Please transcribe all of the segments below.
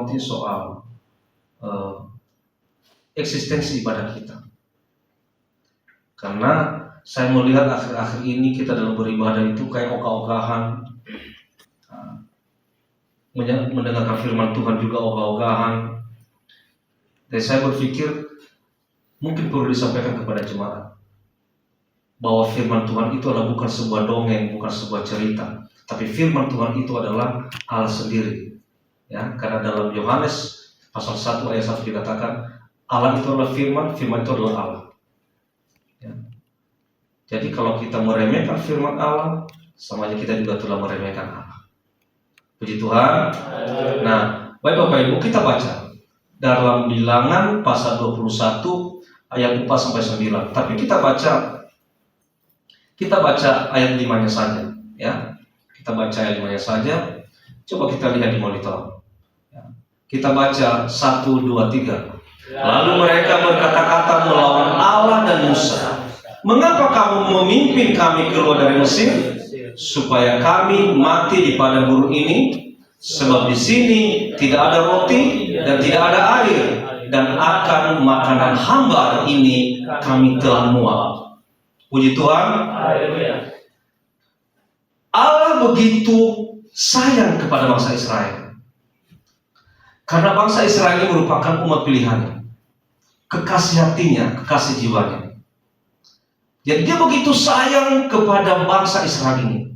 soroti soal eksistensi ibadah kita. Karena saya melihat akhir-akhir ini kita dalam beribadah itu kayak ogah-ogahan, mendengarkan firman Tuhan juga ogah-ogahan. Dan saya berpikir mungkin perlu disampaikan kepada jemaat bahwa firman Tuhan itu adalah bukan sebuah dongeng, bukan sebuah cerita, tapi firman Tuhan itu adalah Allah sendiri. Ya, karena dalam Yohanes pasal 1 ayat 1 dikatakan Allah itu adalah firman, firman itu adalah Allah. Ya. Jadi kalau kita meremehkan firman Allah, sama aja kita juga telah meremehkan Allah. Puji Tuhan. Nah, baik Bapak Ibu, kita baca dalam Bilangan pasal 21 ayat 4 sampai 9. Tapi kita baca ayat 5-nya saja, ya. Kita baca ayat 5-nya saja. Coba kita lihat di monitor. Ya. Kita baca 1 2 3. Lalu mereka berkata-kata melawan Allah dan Musa. Mengapa kamu memimpin kami keluar dari Mesir, supaya kami mati di padang gurun ini? Sebab di sini tidak ada roti dan tidak ada air, dan akan makanan hambar ini kami telah muak. Puji Tuhan. Allah begitu sayang kepada bangsa Israel, karena bangsa Israel ini merupakan umat pilihannya, kekasih hatinya, kekasih jiwanya. Jadi dia begitu sayang kepada bangsa Israel ini.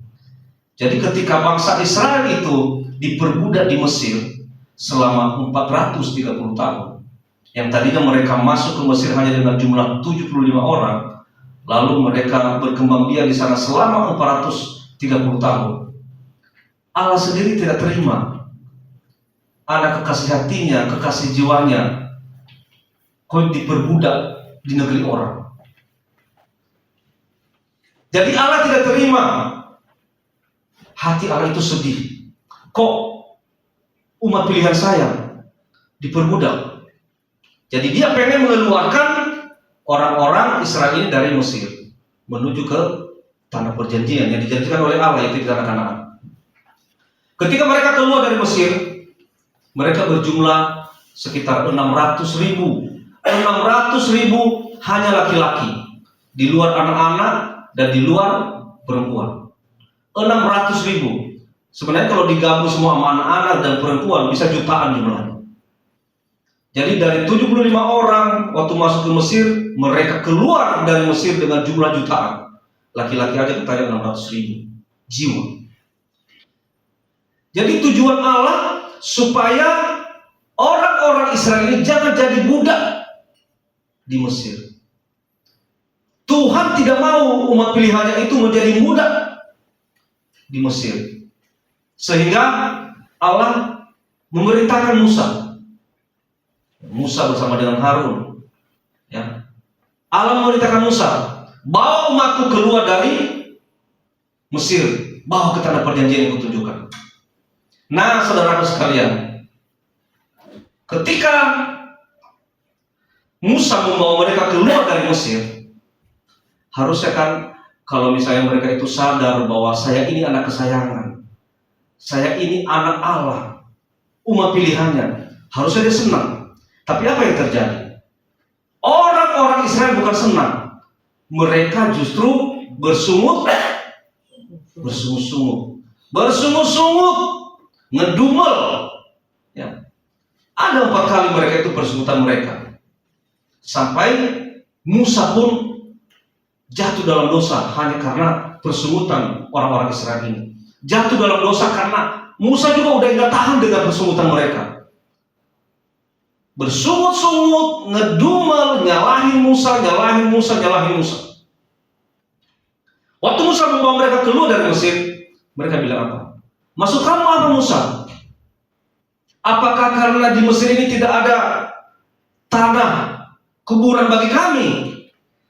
Jadi ketika bangsa Israel itu diperbudak di Mesir selama 430 tahun, yang tadinya mereka masuk ke Mesir hanya dengan jumlah 75 orang, lalu mereka berkembang biak di sana selama 430 tahun. Allah sendiri tidak terima anak kekasih hatinya, kekasih jiwanya kok diperbudak di negeri orang. Jadi Allah tidak terima. Hati Allah itu sedih. Kok umat pilihan saya diperbudak? Jadi dia pengen mengeluarkan orang-orang Israel ini dari Mesir menuju ke tanah perjanjian yang dijanjikan oleh Allah, yaitu di tanah Kanaan. Ketika mereka keluar dari Mesir, mereka berjumlah sekitar 600.000. 600.000 hanya laki-laki, di luar anak-anak dan di luar perempuan. 600.000. Sebenarnya kalau digabung semua sama anak-anak dan perempuan bisa jutaan jumlahnya. Jadi dari 75 orang waktu masuk ke Mesir, mereka keluar dari Mesir dengan jumlah jutaan. Laki-laki aja kita 600.000 jiwa. Jadi tujuan Allah supaya orang-orang Israel ini jangan jadi budak di Mesir. Tuhan tidak mau umat pilihannya itu menjadi budak di Mesir. Sehingga Allah memerintahkan Musa bersama dengan Harun, ya. Allah memerintahkan Musa, bawa umatku keluar dari Mesir, bawa ke tanah perjanjian yang kutunjukkan. Nah, saudara sekalian, ketika Musa membawa mereka keluar dari Mesir, harusnya kan kalau misalnya mereka itu sadar bahwa saya ini anak kesayangan, saya ini anak Allah, umat pilihannya, harusnya dia senang. Tapi apa yang terjadi? Orang-orang Israel bukan senang, mereka justru bersungut-sungut, ngedumel. Ya. Ada 4 kali mereka itu persungutan mereka, sampai Musa pun jatuh dalam dosa hanya karena persungutan orang-orang Israel ini. Jatuh dalam dosa karena Musa juga udah nggak tahan dengan persungutan mereka. Bersungut-sungut, ngedumel, nyalahin Musa. Waktu Musa membawa mereka keluar dari Mesir, mereka bilang apa? Maksud kamu apa, Musa? Apakah karena di Mesir ini tidak ada tanah kuburan bagi kami,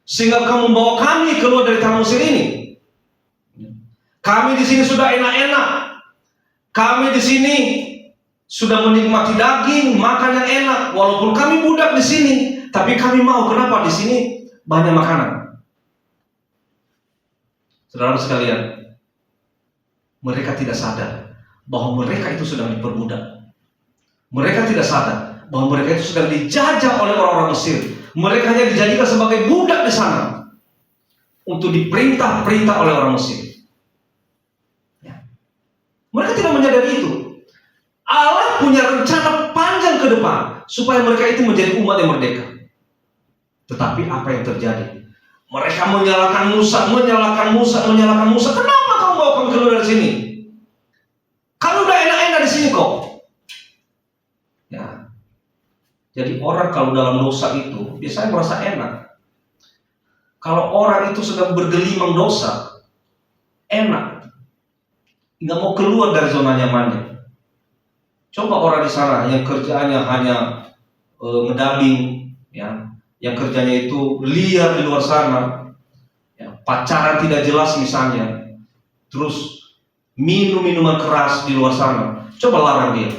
sehingga kamu membawa kami keluar dari tanah Mesir ini? Kami di sini sudah enak-enak. Kami di sini sudah menikmati daging, makan yang enak. Walaupun kami budak di sini, tapi kami mau. Kenapa di sini banyak makanan? Saudara sekalian, mereka tidak sadar bahwa mereka itu sedang diperbudak. Mereka tidak sadar bahwa mereka itu sedang dijajah oleh orang-orang Mesir. Mereka hanya dijadikan sebagai budak di sana untuk diperintah-perintah oleh orang Mesir. Ya. Mereka tidak menyadari itu. Allah punya rencana panjang ke depan supaya mereka itu menjadi umat yang merdeka. Tetapi apa yang terjadi? Mereka menyalahkan Musa. Kenapa kamu bawa kami keluar dari sini? Kamu udah enak-enak di sini kok. Ya. Jadi orang kalau dalam dosa itu biasanya merasa enak. Kalau orang itu sedang bergelimang dosa, enak, nggak mau keluar dari zona nyamannya. Coba orang di sana yang kerjaannya hanya ngedabing, ya, yang kerjanya itu liar di luar sana, ya, pacaran tidak jelas misalnya, terus minum minuman keras di luar sana. Coba larang dia,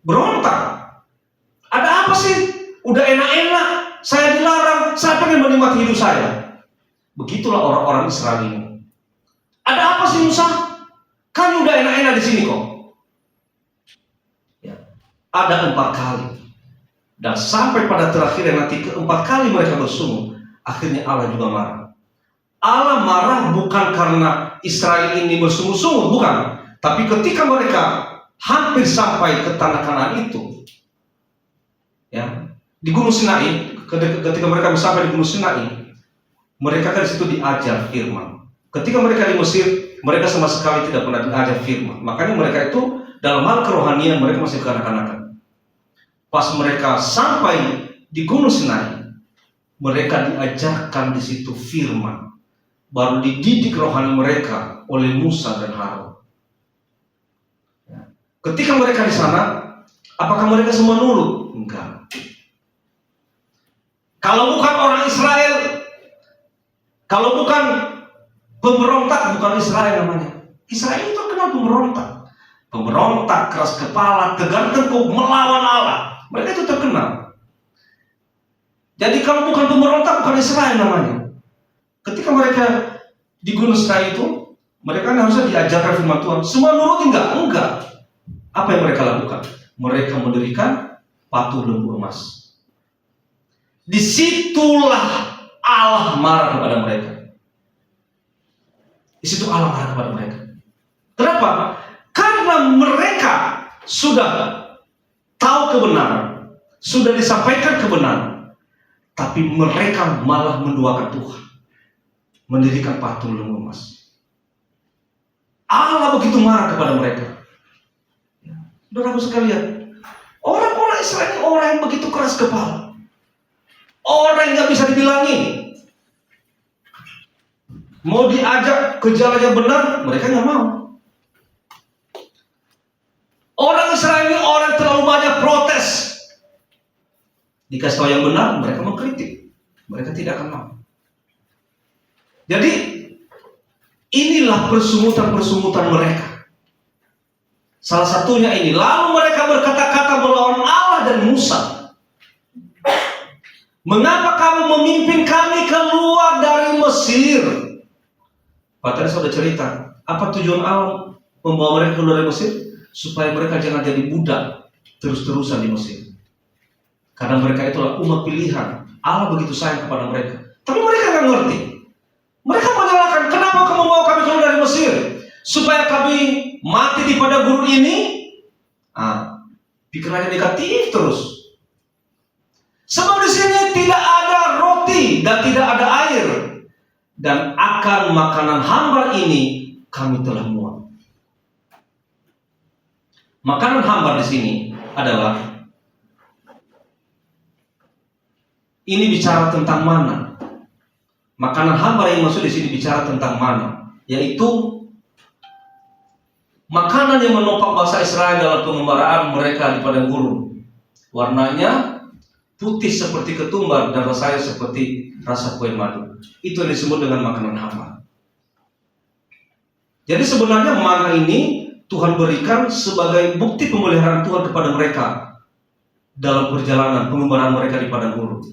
berontak. Ada apa sih? Udah enak-enak, saya dilarang, saya pengen menikmati hidup saya. Begitulah orang-orang Israel ini. Ada apa sih Musa? Kan udah enak-enak di sini kok. Ya. Ada 4 kali. Dan sampai pada terakhir yang nanti keempat kali mereka bersungguh, akhirnya Allah juga marah. Allah marah bukan karena Israel ini bersungguh-sungguh, bukan. Tapi ketika mereka hampir sampai ke tanah Kanaan itu, ya, di Gunung Sinai, ketika mereka sampai di Gunung Sinai, mereka kan di situ diajar firman. Ketika mereka di Mesir, mereka sama sekali tidak pernah diajar firman. Makanya mereka itu dalam hal kerohanian mereka masih kekanak-kanakan. Pas mereka sampai di Gunung Sinai, mereka diajarkan di situ firman. Baru dididik rohani mereka oleh Musa dan Harun. Ketika mereka di sana, apakah mereka semua nurut? Enggak. Kalau bukan orang Israel, kalau bukan pemberontak, bukan Israel namanya. Israel itu terkenal pemberontak, keras kepala, tegar tengkuk, melawan Allah. Mereka itu terkenal. Jadi kalau bukan pemberontak, bukan Israel namanya. Ketika mereka di Gunung Sinai itu, mereka harusnya diajarkan firman Tuhan. Semua nurut enggak. Apa yang mereka lakukan? Mereka mendirikan patung lembu emas. Disitulah Allah marah kepada mereka. Di situ Allah marah kepada mereka. Kenapa? Karena mereka sudah tahu kebenaran, sudah disampaikan kebenaran, tapi mereka malah menduakan Tuhan, mendirikan patung lembu emas. Allah begitu marah kepada mereka. Saudaraku sekalian, orang-orang Israel ini orang yang begitu keras kepala, orang yang nggak bisa dibilangin. Mau diajak ke jalan yang benar, mereka nggak mau. Orang Israel ini orang terlalu banyak protes. Dikasih tahu yang benar, mereka mengkritik. Mereka tidak akan mau. Jadi inilah persungutan-persungutan mereka. Salah satunya ini. Lalu mereka berkata-kata melawan Allah dan Musa. Mengapa kamu memimpin kami keluar dari Mesir? Pak tadi saya sudah cerita, apa tujuan Allah membawa mereka keluar dari Mesir? Supaya mereka jangan jadi budak terus-terusan di Mesir. Karena mereka itulah umat pilihan. Allah begitu sayang kepada mereka. Tapi mereka nggak ngerti. Mereka menyalahkan, kenapa kamu bawa kami keluar dari Mesir? Supaya kami mati di padang gurun ini? Pikirannya negatif terus. Sebab di sini tidak ada roti dan tidak ada air. Dan akan makanan hambar ini kami telah muak. Makanan hambar di sini adalah, ini bicara tentang mana. Makanan hambar yang maksud di sini bicara tentang mana, yaitu makanan yang menopang bangsa Israel dalam pengembaraan mereka di padang gurun. Warnanya putih seperti ketumbar dan rasanya seperti rasa kue madu. Itu yang disebut dengan makanan hambar. Jadi sebenarnya mana ini Tuhan berikan sebagai bukti pemeliharaan Tuhan kepada mereka dalam perjalanan pengembaraan mereka di padang gurun.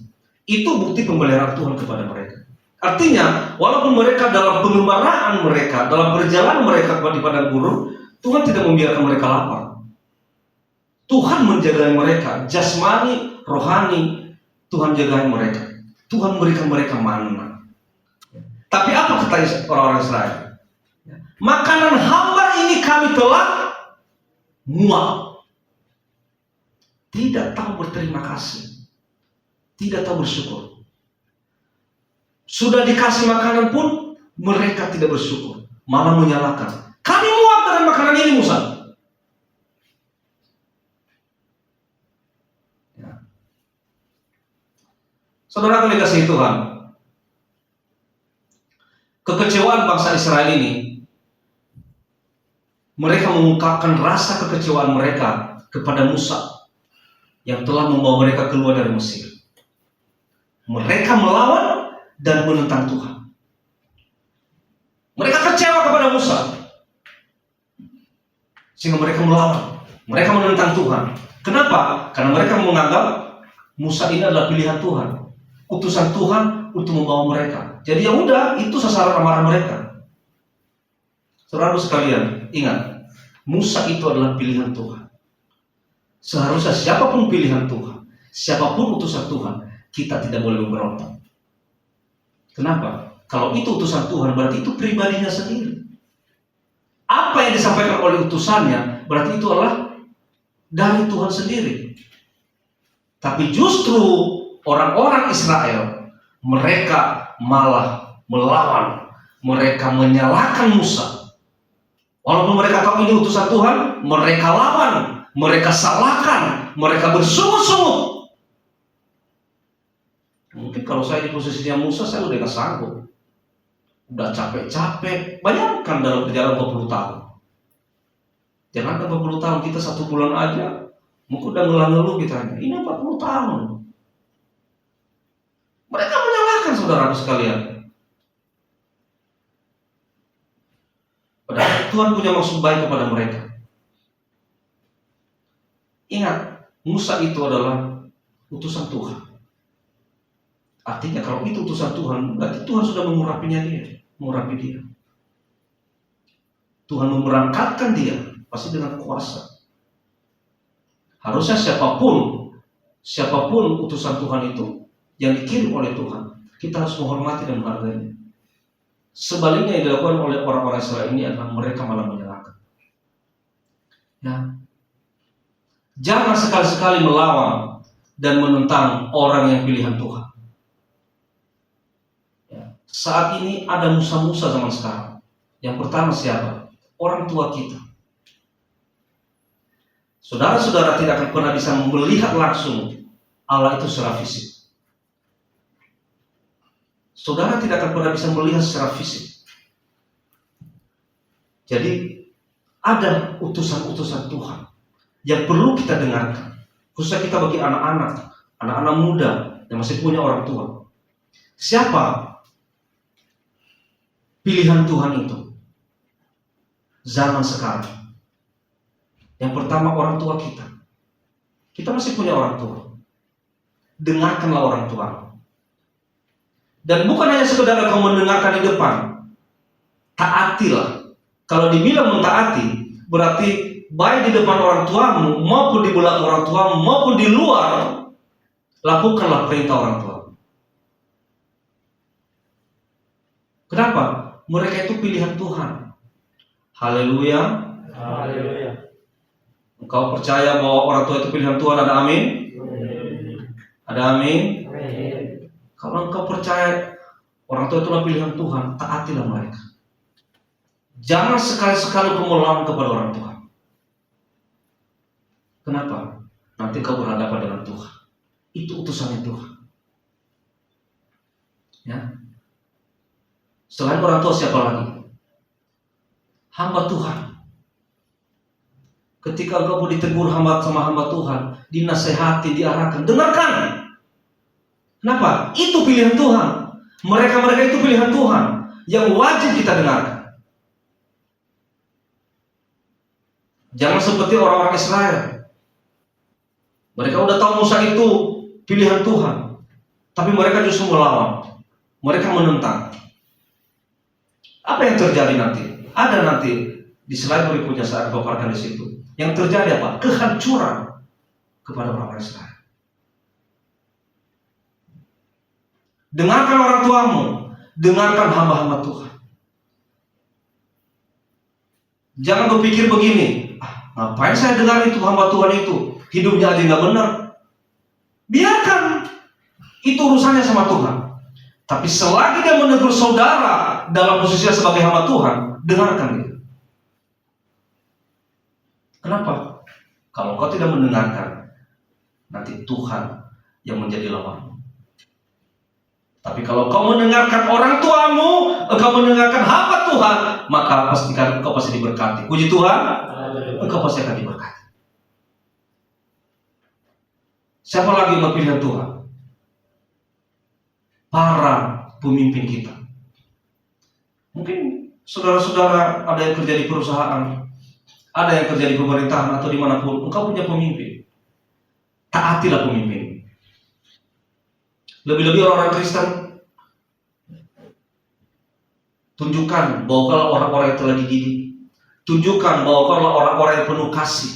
Itu bukti pemeliharaan Tuhan kepada mereka. Artinya, walaupun mereka dalam pengembaraan mereka, dalam perjalanan mereka di padang gurun, Tuhan tidak membiarkan mereka lapar. Tuhan menjaga mereka, jasmani, rohani, Tuhan jaga mereka. Tuhan berikan mereka manna. Tapi apa kata orang-orang Israel? Makanan hamba ini kami telah muak. Tidak tahu berterima kasih, tidak tahu bersyukur. Sudah dikasih makanan pun mereka tidak bersyukur, malah menyalahkan. Kami muak dengan makanan ini, Musa. Ya. Saudara kasih Tuhan, kekecewaan bangsa Israel ini, mereka mengungkapkan rasa kekecewaan mereka kepada Musa yang telah membawa mereka keluar dari Mesir. Mereka melawan dan menentang Tuhan. Mereka kecewa kepada Musa, sehingga mereka melawan. Mereka menentang Tuhan. Kenapa? Karena mereka menganggap Musa ini adalah pilihan Tuhan, utusan Tuhan untuk membawa mereka. Jadi ya udah, itu sasaran amarah mereka. Saudara sekalian, ingat, Musa itu adalah pilihan Tuhan. Seharusnya siapapun pilihan Tuhan, siapapun utusan Tuhan, kita tidak boleh memberontak. Kenapa? Kalau itu utusan Tuhan, berarti itu pribadinya sendiri. Apa yang disampaikan oleh utusannya, berarti itu adalah dari Tuhan sendiri. Tapi justru orang-orang Israel, mereka malah melawan. Mereka menyalahkan Musa. Walaupun mereka tahu ini utusan Tuhan, mereka lawan. Mereka salahkan, mereka bersungut-sungut. Mungkin kalau saya di posisinya Musa, saya udah gak sanggup. Udah capek-capek. Bayangkan dalam perjalanan 20 tahun. Jangan 20 tahun, kita 1 bulan aja mungkin udah ngeluh kita. Ini 40 tahun. Mereka menyalahkan saudara sekalian. Padahal Tuhan punya maksud baik kepada mereka. Ingat, Musa itu adalah utusan Tuhan. Artinya kalau itu utusan Tuhan, berarti Tuhan sudah mengurapi dia. Tuhan memberangkatkan dia, pasti dengan kuasa. Harusnya siapapun utusan Tuhan itu yang dikirim oleh Tuhan, kita harus menghormati dan menghargainya. Sebaliknya yang dilakukan oleh orang-orang Israel ini adalah mereka malah menyalahkan. Ya. Jangan sekali-sekali melawan dan menentang orang yang pilihan Tuhan. Ya. Saat ini ada musa-musa zaman sekarang. Yang pertama siapa? Orang tua kita. Saudara-saudara tidak akan pernah bisa melihat langsung Allah itu secara fisik. Saudara tidak akan pernah bisa melihat secara fisik. Jadi ada utusan-utusan Tuhan yang perlu kita dengarkan, khususnya kita bagi anak-anak muda yang masih punya orang tua. Siapa pilihan Tuhan itu zaman sekarang? Yang pertama orang tua kita. Kita masih punya orang tua. Dengarkanlah orang tua. Dan bukan hanya sekedar kau mendengarkan di depan, taatilah. Kalau dibilang mentaati, berarti baik di depan orang tuamu, maupun di belakang orang tuamu, maupun di luar, lakukanlah perintah orang tua. Kenapa? Mereka itu pilihan Tuhan. Haleluya. Haleluya. Engkau percaya bahwa orang tua itu pilihan Tuhan, ada amin? Ada amin? Kalau engkau percaya orang tua itulah pilihan Tuhan, taatilah mereka. Jangan sekali-sekali kau melawan kepada orang tua. Kenapa? Nanti kau berhadapan dengan Tuhan. Itu utusannya Tuhan. Ya. Selain orang tua siapa lagi? Hamba Tuhan. Ketika engkau ditegur sama hamba Tuhan, dinasehati, diarahkan, dengarkan. Kenapa? Itu pilihan Tuhan. Mereka itu pilihan Tuhan yang wajib kita dengarkan. Jangan seperti orang-orang Israel. Mereka udah tahu Musa itu pilihan Tuhan, tapi mereka justru melawan. Mereka menentang. Apa yang terjadi nanti? Ada nanti di slide berikutnya saya paparkan di situ. Yang terjadi apa? Kehancuran. kepada orang Israel. Dengarkan orang tuamu, dengarkan hamba-hamba Tuhan. Jangan berpikir begini, ngapain saya dengar itu hamba Tuhan itu, hidupnya aja nggak benar. Biarkan, itu urusannya sama Tuhan. Tapi selagi dia menegur saudara dalam posisinya sebagai hamba Tuhan, dengarkan dia. Kenapa? Kalau kau tidak mendengarkan, nanti Tuhan yang menjadi lawanmu. Tapi kalau kau mendengarkan orang tuamu, kau mendengarkan hamba Tuhan, maka pastikan kau pasti diberkati. Puji Tuhan, engkau pasti akan diberkati. Siapa lagi yang pilihan Tuhan? Para pemimpin kita. Mungkin saudara-saudara ada yang kerja di perusahaan, ada yang kerja di pemerintahan atau dimanapun, engkau punya pemimpin. Taatilah pemimpin. Lebih-lebih orang-orang Kristen, tunjukkan bahwa kalau orang-orang yang telah dididik, tunjukkan bahwa kalau orang-orang yang penuh kasih,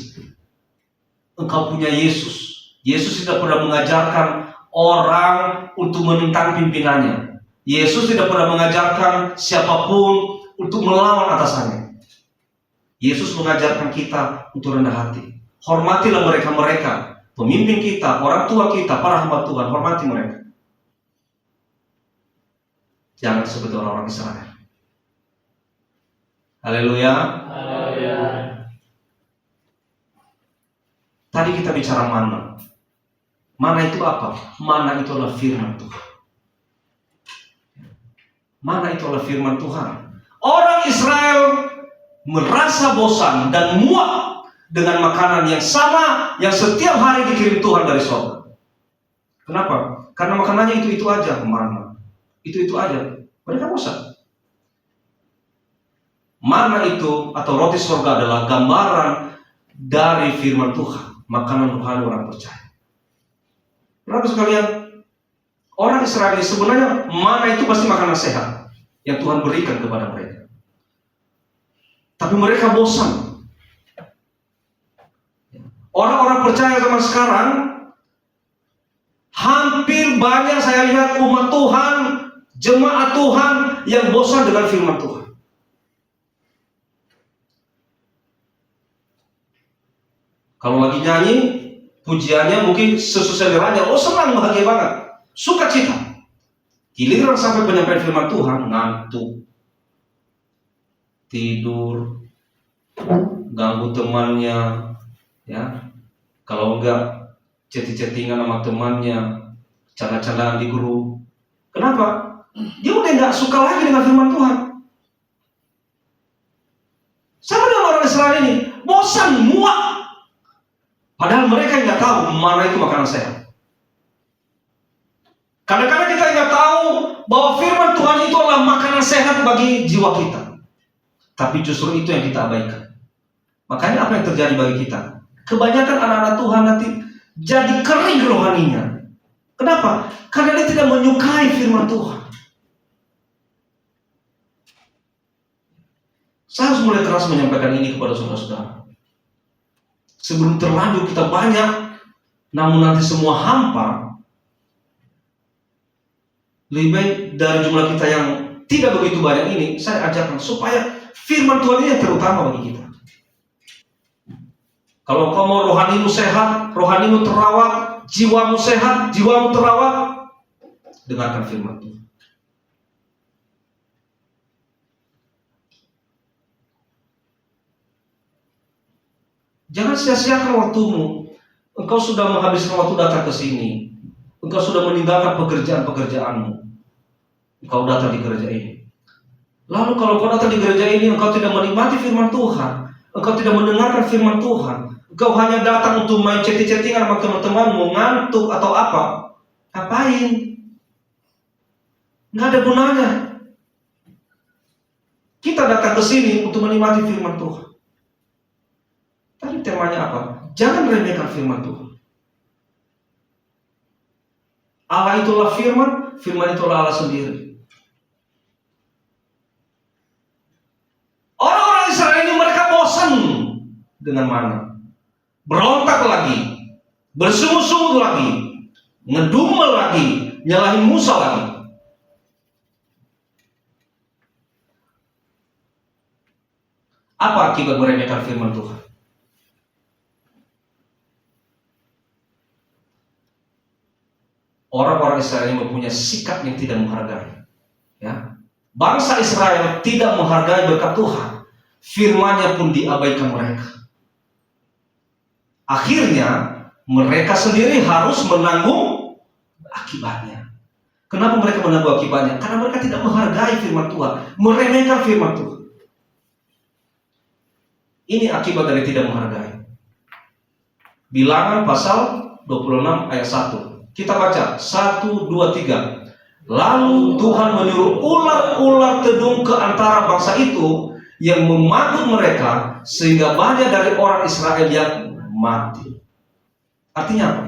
engkau punya Yesus. Yesus tidak pernah mengajarkan orang untuk menentang pimpinannya. Yesus tidak pernah mengajarkan siapapun untuk melawan atasannya. Yesus mengajarkan kita untuk rendah hati. Hormatilah mereka-mereka, pemimpin kita, orang tua kita, para hamba Tuhan, hormati mereka. Jangan seperti orang-orang Israel. Haleluya. Haleluya. Tadi kita bicara mana. Mana itu apa? Mana itu adalah firman Tuhan. Mana itu adalah firman Tuhan. Orang Israel merasa bosan dan muak dengan makanan yang sama yang setiap hari dikirim Tuhan dari surga. Kenapa? Karena makanannya itu aja, mana. Itu aja. Mereka bosan. Mana itu atau roti surga adalah gambaran dari firman Tuhan, makanan rohani orang percaya. Berapa sekalian, orang Israel sebenarnya mana itu pasti makanan sehat yang Tuhan berikan kepada mereka. Tapi mereka bosan. Orang-orang percaya zaman sekarang hampir banyak saya lihat umat Tuhan, jemaat Tuhan yang bosan dengan firman Tuhan. Kalau lagi nyanyi, pujiannya mungkin sesuai seleranya, senang, bahagia banget, suka cita. Giliran sampai penyampaian firman Tuhan, ngantuk, tidur, ganggu temannya, ya. Kalau enggak, chatting-chattingan sama temannya, canda-candaan di grup. Kenapa? Dia udah enggak suka lagi dengan firman Tuhan. Sama dengan orang Israel ini, bosan, muak. Padahal mereka nggak tahu mana itu makanan sehat. Kadang-kadang kita nggak tahu bahwa firman Tuhan itu adalah makanan sehat bagi jiwa kita. Tapi justru itu yang kita abaikan. Makanya apa yang terjadi bagi kita? Kebanyakan anak-anak Tuhan nanti jadi kering rohaninya. Kenapa? Karena dia tidak menyukai firman Tuhan. Saya harus mulai keras menyampaikan ini kepada saudara-saudara. Sebelum terlanjur kita banyak, namun nanti semua hampa. Lebih baik dari jumlah kita yang tidak begitu banyak ini, saya ajarkan supaya firman Tuhan ini yang terutama bagi kita. Kalau kamu rohanimu sehat, rohanimu terawat, jiwamu sehat, jiwamu terawat, dengarkan firman Tuhan. Jangan sia-siakan waktumu. Engkau sudah menghabiskan waktu datang ke sini. Engkau sudah meninggalkan pekerjaan-pekerjaanmu. Engkau datang di gereja ini. Lalu kalau kau datang di gereja ini, engkau tidak menikmati firman Tuhan. Engkau tidak mendengarkan firman Tuhan. Engkau hanya datang untuk main chatting-chattingan sama teman-temanmu, ngantuk atau apa. Ngapain? Nggak ada gunanya. Kita datang ke sini untuk menikmati firman Tuhan. Tadi temanya apa? Jangan remehkan firman Tuhan. Allah itulah firman, firman itulah Allah sendiri. Orang-orang Israel ini mereka bosan dengan mana? Berontak lagi. bersungut-sungut lagi, ngedumel lagi, nyalahin Musa lagi. Apa akibat meremehkan firman Tuhan? Orang-orang Israel yang mempunyai sikap yang tidak menghargai. Ya. Bangsa Israel tidak menghargai berkat Tuhan. Firman-Nya pun diabaikan mereka. Akhirnya mereka sendiri harus menanggung akibatnya. Kenapa mereka menanggung akibatnya? Karena mereka tidak menghargai firman Tuhan, meremehkan firman Tuhan. Ini akibat dari tidak menghargai. Bilangan pasal 26 ayat 1. Kita baca 1, 2, 3. Lalu Tuhan menyuruh ular-ular tedung ke antara bangsa itu yang memagut mereka, sehingga banyak dari orang Israel yang mati. Artinya apa?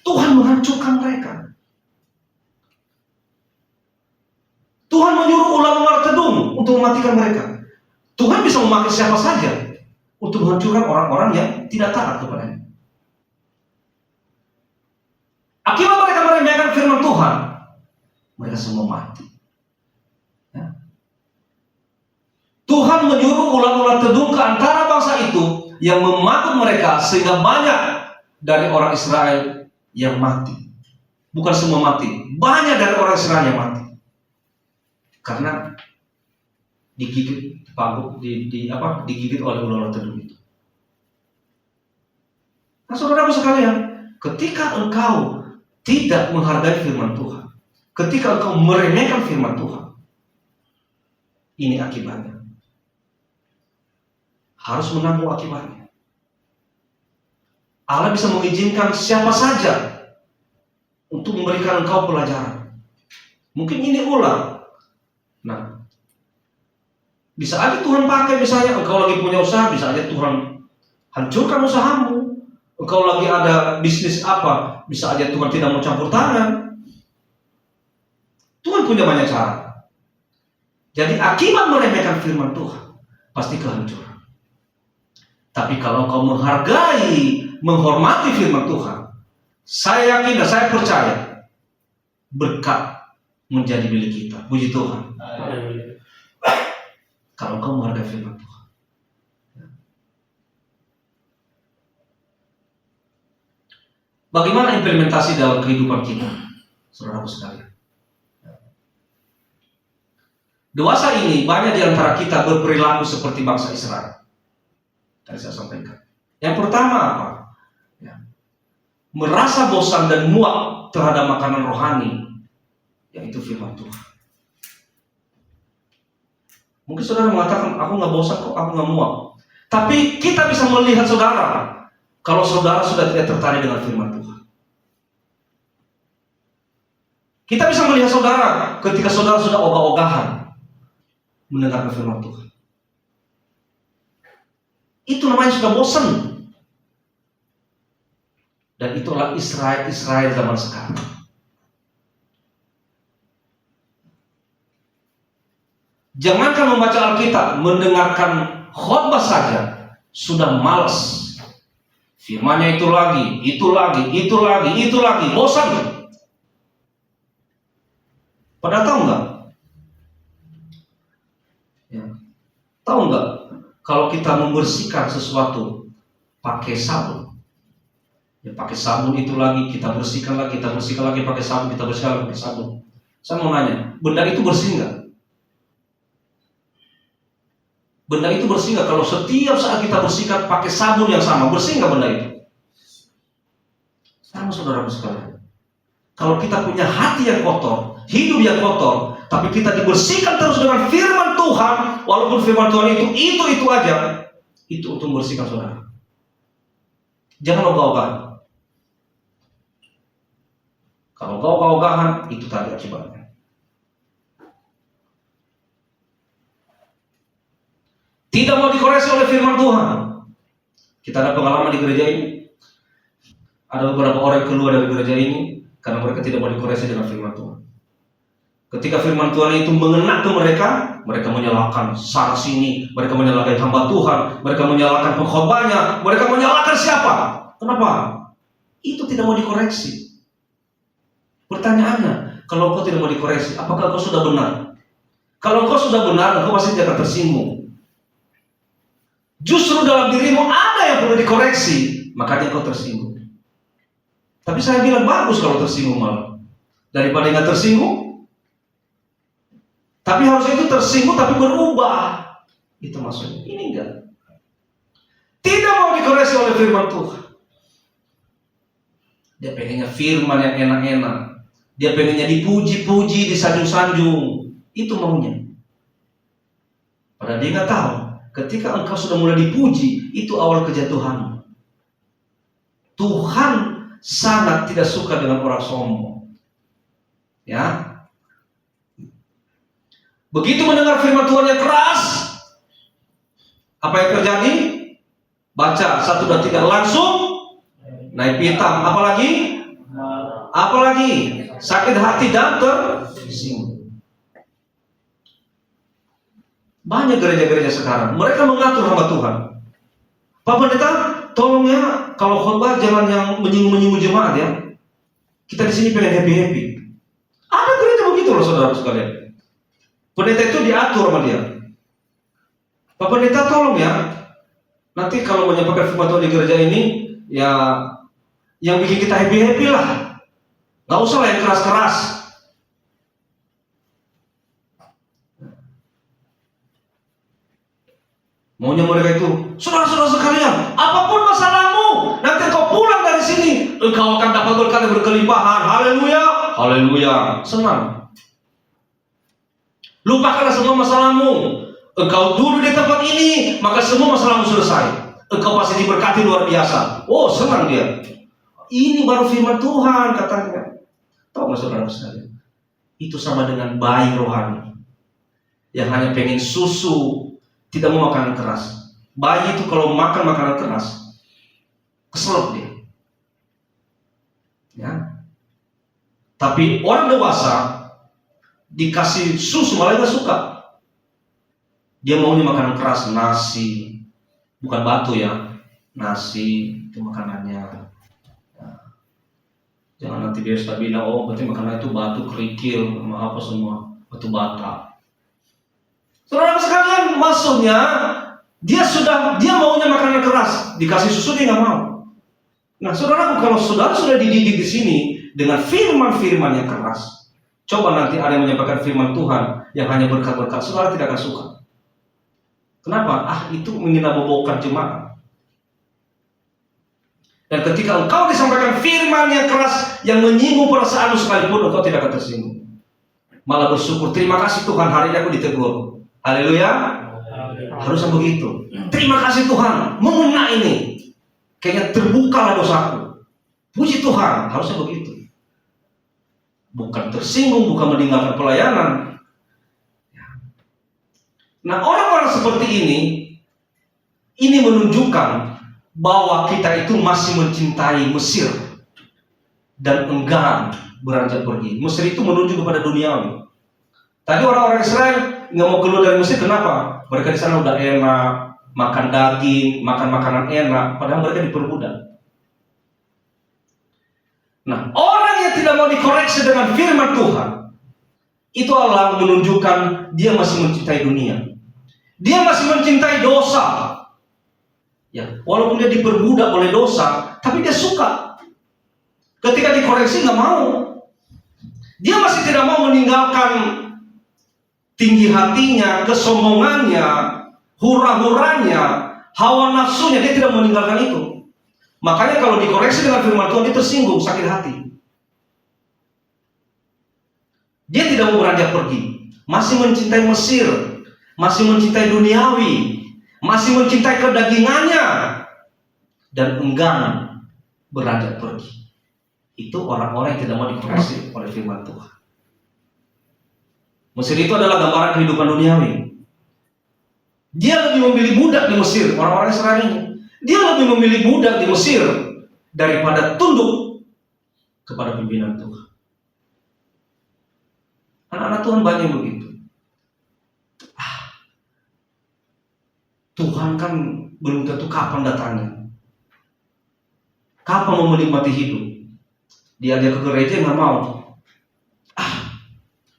Tuhan menghancurkan mereka. Tuhan menyuruh ular-ular tedung untuk mematikan mereka. Tuhan bisa memakai siapa saja untuk menghancurkan orang-orang yang tidak taat kepadanya. Akibat mereka meremehkan firman Tuhan, mereka semua mati. Ya. Tuhan menyuruh ular-ular tedung ke antara bangsa itu yang memagut mereka, sehingga banyak dari orang Israel yang mati. Bukan semua mati, banyak dari orang Israel yang mati. Karena digigit digigit oleh ular-ular tedung itu. Nah, saudaraku sekalian, ketika engkau tidak menghargai firman Tuhan, ketika engkau meremehkan firman Tuhan, ini akibatnya. Harus menanggung akibatnya. Allah bisa mengizinkan siapa saja untuk memberikan engkau pelajaran. Mungkin ini ular. Nah, bisa aja Tuhan pakai, misalnya engkau lagi punya usaha, bisa aja Tuhan hancurkan usahamu. Engkau lagi ada bisnis apa, bisa aja Tuhan tidak mau campur tangan. Tuhan punya banyak cara. Jadi akibat meremehkan firman Tuhan, pasti kehancuran. Tapi kalau kau menghargai, menghormati firman Tuhan, saya yakin dan saya percaya berkat menjadi milik kita. Puji Tuhan. Kalau kau menghargai firman Tuhan. Bagaimana implementasi dalam kehidupan kita, saudaraku sekalian? Dewasa ini banyak di antara kita berperilaku seperti bangsa Israel. Tadi saya sampaikan. Yang pertama apa? Ya. Merasa bosan dan muak terhadap makanan rohani, yaitu firman Tuhan. Mungkin saudara mengatakan, aku nggak bosan kok, aku nggak muak. Tapi kita bisa melihat saudara, kalau saudara sudah tidak tertarik dengan firman Tuhan. Kita bisa melihat saudara ketika saudara sudah ogah-ogahan mendengarkan firman Tuhan. Itu namanya sudah bosan. Dan itulah Israel zaman sekarang. Jangankan membaca Alkitab, mendengarkan khotbah saja sudah malas. Firman-Nya itu lagi, bosan. Pada tahu nggak? Ya. Tahu nggak? Kalau kita membersihkan sesuatu pakai sabun, ya pakai sabun itu lagi, kita bersihkan lagi pakai sabun, kita bersihkan lagi pakai sabun. Saya mau nanya, benda itu bersih nggak? Benda itu bersih nggak? Kalau setiap saat kita bersihkan pakai sabun yang sama, bersih nggak benda itu? Sama saudara sekalian. Kalau kita punya hati yang kotor, hidup yang kotor, tapi kita dibersihkan terus dengan firman Tuhan, walaupun firman Tuhan itu aja, itu untuk membersihkan saudara. Jangan ogah-ogahan. Kalau kau ogah-ogahan, itu tadi akibatnya. Tidak mau dikoreksi oleh firman Tuhan. Kita ada pengalaman di gereja ini. Ada beberapa orang yang keluar dari gereja ini karena mereka tidak mau dikoreksi dengan firman Tuhan. Ketika firman Tuhan itu mengena ke mereka, mereka menyalahkan sana sini, mereka menyalahkan hamba Tuhan, mereka menyalahkan pengkhotbahnya, mereka menyalahkan siapa? Kenapa? itu tidak mau dikoreksi. Pertanyaannya, kalau engkau tidak mau dikoreksi, apakah engkau sudah benar? Kalau engkau sudah benar, engkau pasti tidak tersinggung. Justru dalam dirimu ada yang perlu dikoreksi, makanya engkau tersinggung. Tapi saya bilang bagus kalau tersinggung malah. Daripada nggak tersinggung. Tapi harusnya itu tersinggung tapi berubah. Itu maksudnya. Ini enggak. Tidak mau dikoreksi oleh firman Tuhan. Dia pengennya firman yang enak-enak. Dia pengennya dipuji-puji, disanjung-sanjung. Itu maunya. Padahal dia nggak tahu. Ketika engkau sudah mulai dipuji, itu awal kejatuhan. Tuhan sangat tidak suka dengan orang sombong. Ya. Begitu mendengar firman Tuhan yang keras, apa yang terjadi? Baca 1 dan 3 langsung naik pitam. Apalagi? Sakit hati dan tersinggung. Banyak gereja-gereja sekarang, mereka mengatur hamba Tuhan. Pak Pendeta, tolong ya, kalau khotbah jangan yang menyinggung-menyinggung jemaat ya. Kita di sini pengen happy-happy. Ada gereja begitu loh saudara sekalian. Pendeta itu diatur sama dia. Pak Pendeta tolong ya, nanti kalau menyampaikan firman Tuhan di gereja ini, ya yang bikin kita happy-happy lah. Gak usah lah yang keras-keras. Maunya mereka itu, saudara-saudara sekalian, apapun masalahmu, nanti kau pulang dari sini, engkau akan dapat berkat yang berkelimpahan. Haleluya, haleluya. Senang. Lupakanlah semua masalahmu. Engkau duduk di tempat ini, maka semua masalahmu selesai. Engkau pasti diberkati luar biasa. Oh, senang dia. Ini baru firman Tuhan katanya. Tahu nggak saudara sekalian? Itu sama dengan bayi rohani yang hanya pengen susu, tidak mau makanan keras. Bayi itu kalau makan makanan keras, keselak dia. Ya. Tapi orang dewasa dikasih susu malah nggak suka. Dia maunya makanan keras, nasi, bukan batu ya, nasi itu makanannya. Ya. Jangan nanti dia sudah bilang, oh berarti makanan itu batu kerikil, sama apa semua, batu bata. Saudara sekalian, maksudnya dia maunya makanan keras, dikasih susu dia nggak mau. Nah, saudara, kalau saudara sudah dididik di sini dengan firman-firman yang keras, coba nanti ada yang menyampaikan firman Tuhan yang hanya berkat-berkat, saudara tidak akan suka. Kenapa? Itu menghina-bobokan jemaat. Dan ketika engkau disampaikan firman yang keras yang menyinggung perasaanmu sekalipun, engkau tidak akan tersinggung. Malah bersyukur, terima kasih Tuhan, hari ini aku ditegur. Haleluya. Harusnya begitu. Terima kasih Tuhan, mengena ini. Kayaknya terbukalah dosaku. Puji Tuhan, harusnya begitu. Bukan tersinggung, bukan meninggalkan pelayanan. Nah, orang-orang seperti ini menunjukkan bahwa kita itu masih mencintai Mesir dan enggan beranjak pergi. Mesir itu menuju kepada duniawi. Tadi orang-orang Israel nggak mau keluar dari Mesir, kenapa? Mereka di sana udah enak, makan daging, makan makanan enak, padahal mereka diperbudak. Nah, orang yang tidak mau dikoreksi dengan firman Tuhan, itu Allah menunjukkan dia masih mencintai dunia. Dia masih mencintai dosa. Ya, walaupun dia diperbudak oleh dosa, tapi dia suka. Ketika dikoreksi nggak mau. Dia masih tidak mau meninggalkan tinggi hatinya, kesombongannya, hura-huranya, hawa nafsunya. Dia tidak meninggalkan itu. Makanya kalau dikoreksi dengan firman Tuhan, dia tersinggung, sakit hati. Dia tidak mau beranjak pergi. Masih mencintai Mesir, masih mencintai duniawi, masih mencintai kedagingannya, dan enggan beranjak pergi. Itu orang-orang yang tidak mau dikoreksi oleh firman Tuhan. Mesir itu adalah gambaran kehidupan duniawi. Dia lebih memilih budak di Mesir, orang-orang Israel ini. Dia lebih memilih budak di Mesir daripada tunduk kepada pimpinan Tuhan. Anak-anak Tuhan banyak begitu. Tuhan kan belum tentu kapan datangnya. Kapan mau menikmati hidup? Diajak ke gereja nggak mau.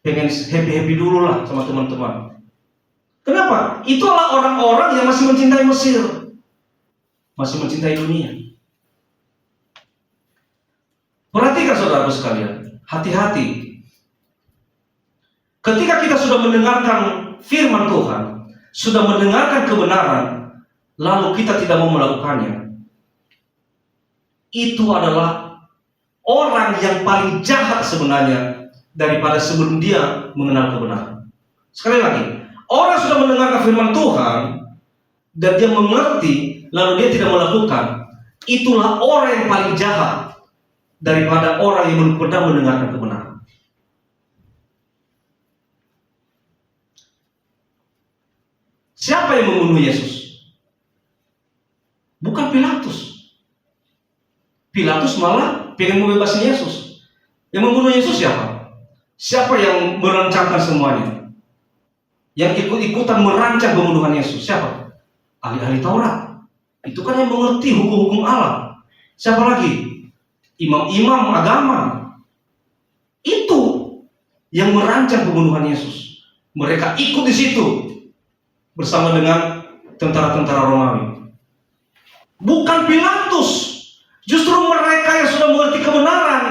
Pengen happy dulu lah sama teman-teman. Kenapa? Itulah orang-orang yang masih mencintai Mesir, masih mencintai dunia. Perhatikan saudara sekalian, hati-hati. Ketika kita sudah mendengarkan firman Tuhan, sudah mendengarkan kebenaran, lalu kita tidak mau melakukannya, itu adalah orang yang paling jahat sebenarnya daripada sebelum dia mengenal kebenaran. Sekali lagi, orang sudah mendengarkan firman Tuhan dan dia mengerti, lalu dia tidak melakukan, itulah orang yang paling jahat daripada orang yang belum pernah mendengarkan kebenaran. Siapa yang membunuh Yesus? Bukan Pilatus. Pilatus malah pengen membebasin Yesus. Yang membunuh Yesus siapa? Siapa yang merancangkan semuanya? Yang ikut-ikutan merancang pembunuhan Yesus siapa? Ahli-ahli Taurat. Itu kan yang mengerti hukum-hukum Allah. Siapa lagi? Imam-imam agama. Itu yang merancang pembunuhan Yesus. Mereka ikut di situ bersama dengan tentara-tentara Romawi. Bukan Pilatus. Justru mereka yang sudah mengerti kebenaran.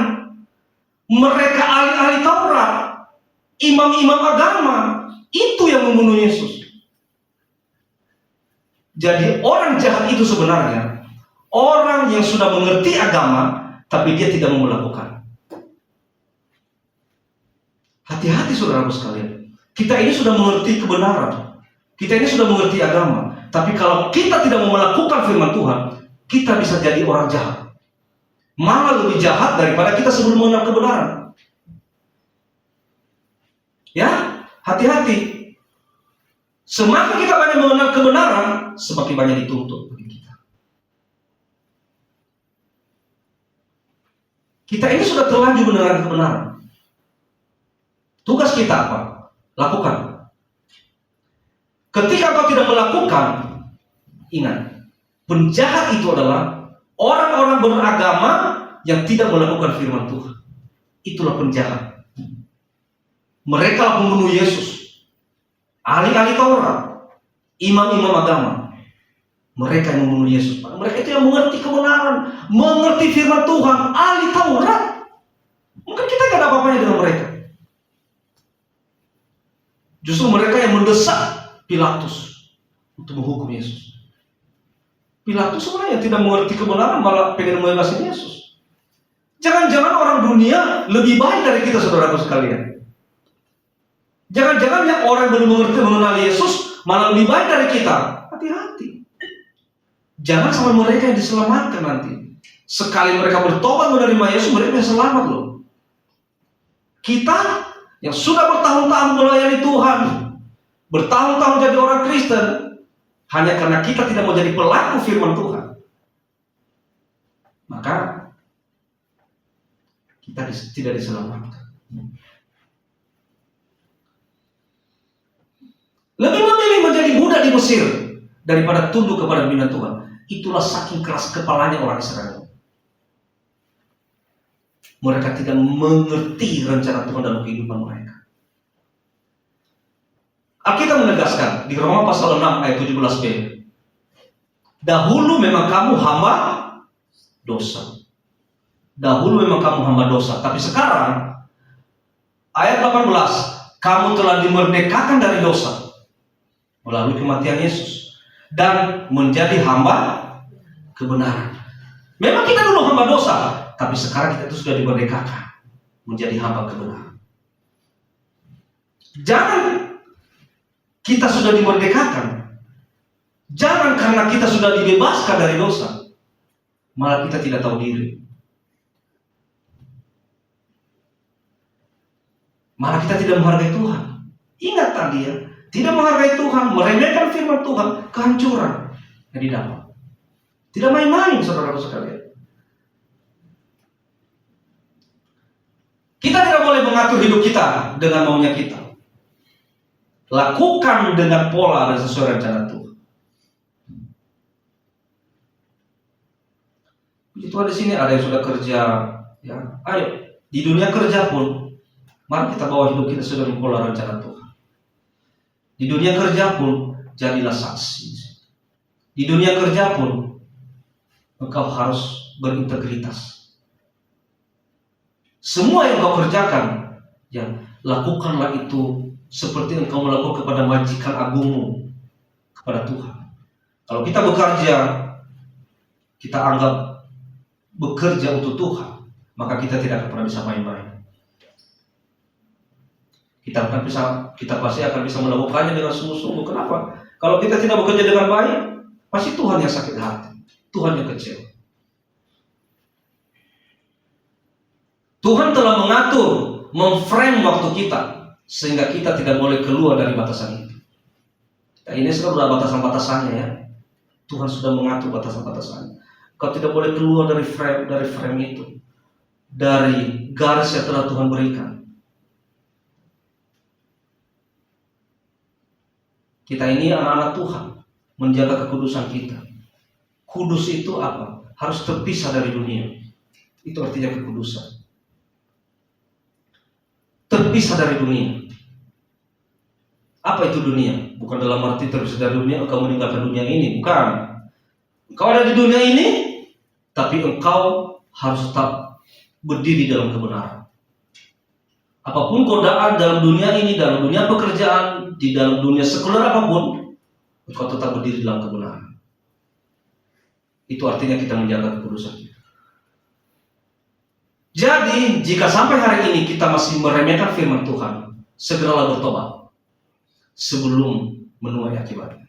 Mereka ahli-ahli Taurat, imam-imam agama, itu yang membunuh Yesus. Jadi orang jahat itu sebenarnya orang yang sudah mengerti agama, tapi dia tidak mau melakukan. Hati-hati saudara sekalian. Kita ini sudah mengerti kebenaran. Kita ini sudah mengerti agama, tapi kalau kita tidak mau melakukan firman Tuhan, kita bisa jadi orang jahat. Malah lebih jahat daripada kita sebelum mengenal kebenaran. Ya, hati-hati. Semakin kita banyak mengenal kebenaran, semakin banyak dituntut bagi kita. Kita ini sudah terlanjur mendengar kebenaran. Tugas kita apa? Lakukan. Ketika kau tidak melakukan, ingat, penjahat itu adalah orang-orang beragama yang tidak melakukan firman Tuhan. Itulah penjahat. Mereka membunuh Yesus. Ahli-ahli Taurat, imam-imam agama, mereka yang membunuh Yesus. Mereka itu yang mengerti kebenaran, mengerti firman Tuhan, ahli Taurat. Mungkin kita tidak ada apa-apanya dengan mereka. Justru mereka yang mendesak Pilatus untuk menghukum Yesus. Pilatus sebenarnya tidak mengerti kebenaran, malah pengen membebasin Yesus. Jangan-jangan orang dunia lebih baik dari kita, saudaraku sekalian. Jangan-jangan yang orang belum mengerti mengenal Yesus malah lebih baik dari kita. Hati-hati. Jangan sampai mereka yang diselamatkan nanti. Sekali mereka bertobat menerima Yesus, mereka bisa selamat loh. Kita yang sudah bertahun-tahun melayani Tuhan, bertahun-tahun jadi orang Kristen, hanya karena kita tidak mau jadi pelaku firman Tuhan, maka kita tidak diselamatkan. Lebih memilih menjadi budak di Mesir daripada tunduk kepada pimpinan Tuhan. Itulah saking keras kepalanya orang Israel. Mereka tidak mengerti rencana Tuhan dalam kehidupan mereka. Alkitab menegaskan di Roma pasal 6 ayat 17b. Dahulu memang kamu hamba dosa. Dahulu memang kamu hamba dosa. Tapi sekarang ayat 18, kamu telah dimerdekakan dari dosa melalui kematian Yesus dan menjadi hamba kebenaran. Memang kita dulu hamba dosa, tapi sekarang kita itu sudah dimerdekakan menjadi hamba kebenaran. Jangan kita sudah dimerdekakan, jangan karena kita sudah dibebaskan dari dosa, malah kita tidak tahu diri. Malah kita tidak menghargai Tuhan. Ingat tadi ya, tidak menghargai Tuhan, meremehkan firman Tuhan, kehancuran yang didapat. Tidak main-main, saudara sekalian. Kita tidak boleh mengatur hidup kita dengan maunya kita. Lakukan dengan pola dan sesuai rencana Tuhan. Puji Tuhan, di sini ada yang sudah kerja, ya. Ayo, di dunia kerja pun, mari kita bawa hidup kita sudah mempola rencana Tuhan. Di dunia kerja pun, jadilah saksi. Di dunia kerja pun, engkau harus berintegritas. Semua yang kau kerjakan, ya, lakukanlah itu seperti engkau melakukan kepada majikan agungmu, kepada Tuhan. Kalau kita bekerja, kita anggap bekerja untuk Tuhan, maka kita tidak akan pernah bisa main-main. Kita pasti akan bisa melakukannya dengan sungguh-sungguh. Kenapa? Kalau kita tidak bekerja dengan baik, pasti Tuhan yang sakit hati, Tuhan yang kecewa. Tuhan telah mengatur, memframe waktu kita, sehingga kita tidak boleh keluar dari batasan itu. Ini sudah batasan-batasannya, ya. Tuhan sudah mengatur batasan-batasannya. Kau tidak boleh keluar dari frame itu, dari garis yang telah Tuhan berikan. Kita ini anak-anak Tuhan, menjaga kekudusan kita. Kudus itu apa? Harus terpisah dari dunia. Itu artinya kekudusan. Terpisah dari dunia. Apa itu dunia? Bukan dalam arti terpisah dari dunia engkau meninggalkan dunia ini, bukan. Engkau ada di dunia ini, tapi engkau harus tetap berdiri dalam kebenaran. Apapun godaan dalam dunia ini, dalam dunia pekerjaan, di dalam dunia sekuler apapun, engkau tetap berdiri dalam kebenaran. Itu artinya kita menjaga kekudusan kita. Jadi, jika sampai hari ini kita masih meremehkan firman Tuhan, segeralah bertobat sebelum menuai akibatnya.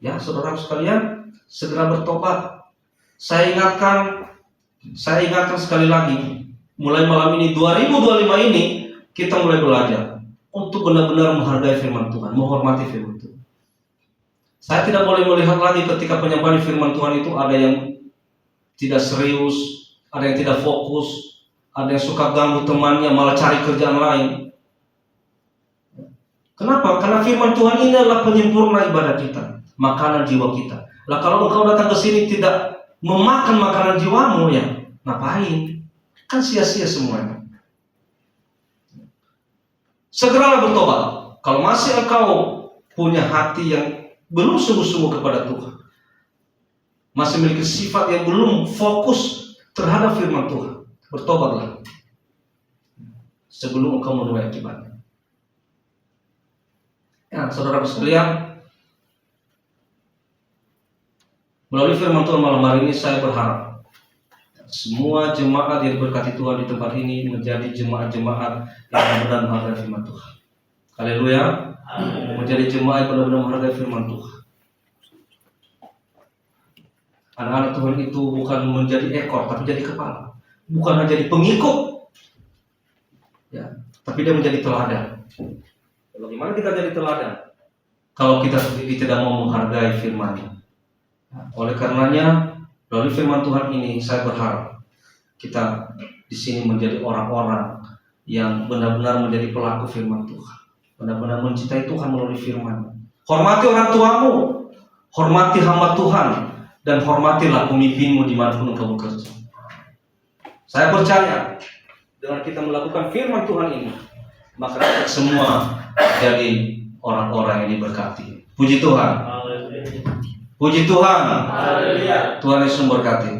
Ya, saudara sekalian, segera bertobat. Saya ingatkan sekali lagi, mulai malam ini 2025 ini kita mulai belajar untuk benar-benar menghargai firman Tuhan, menghormati firman Tuhan. Saya tidak boleh melihat lagi ketika penyampaian firman Tuhan itu ada yang tidak serius, ada yang tidak fokus, ada yang suka ganggu temannya, malah cari kerjaan lain. Kenapa? Karena firman Tuhan ini adalah penyempurna ibadah kita, makanan jiwa kita. Lah kalau engkau datang ke sini tidak memakan makanan jiwamu, ya ngapain? Kan sia-sia semuanya. Segeralah bertobat. Kalau masih engkau punya hati yang belum sungguh-sungguh kepada Tuhan, masih memiliki sifat yang belum fokus terhadap firman Tuhan, bertobatlah sebelum engkau menuai akibatnya. Ya, saudara sekalian, melalui firman Tuhan malam hari ini saya berharap semua jemaat yang diberkati Tuhan di tempat ini menjadi jemaat-jemaat yang benar-benar menghargai firman Tuhan. Haleluya. Menjadi jemaat yang benar-benar menghargai firman Tuhan. Anak-anak Tuhan itu bukan menjadi ekor, tapi jadi kepala. Bukan hanya jadi pengikut, ya, tapi dia menjadi teladan. Bagaimana kita jadi teladan kalau kita sendiri tidak mau menghargai firman-Nya? Oleh karenanya, melalui firman Tuhan ini saya berharap kita di sini menjadi orang-orang yang benar-benar menjadi pelaku firman Tuhan, benar-benar mencintai Tuhan melalui firman. Hormati orang tuamu, hormati hamba Tuhan, dan hormatilah pemimpinmu dimanapun engkau bekerja. Saya percaya dengan kita melakukan firman Tuhan ini, maka kita semua jadi orang-orang yang diberkati. Puji Tuhan. Puji Tuhan. Tuhan Yesus memberkati.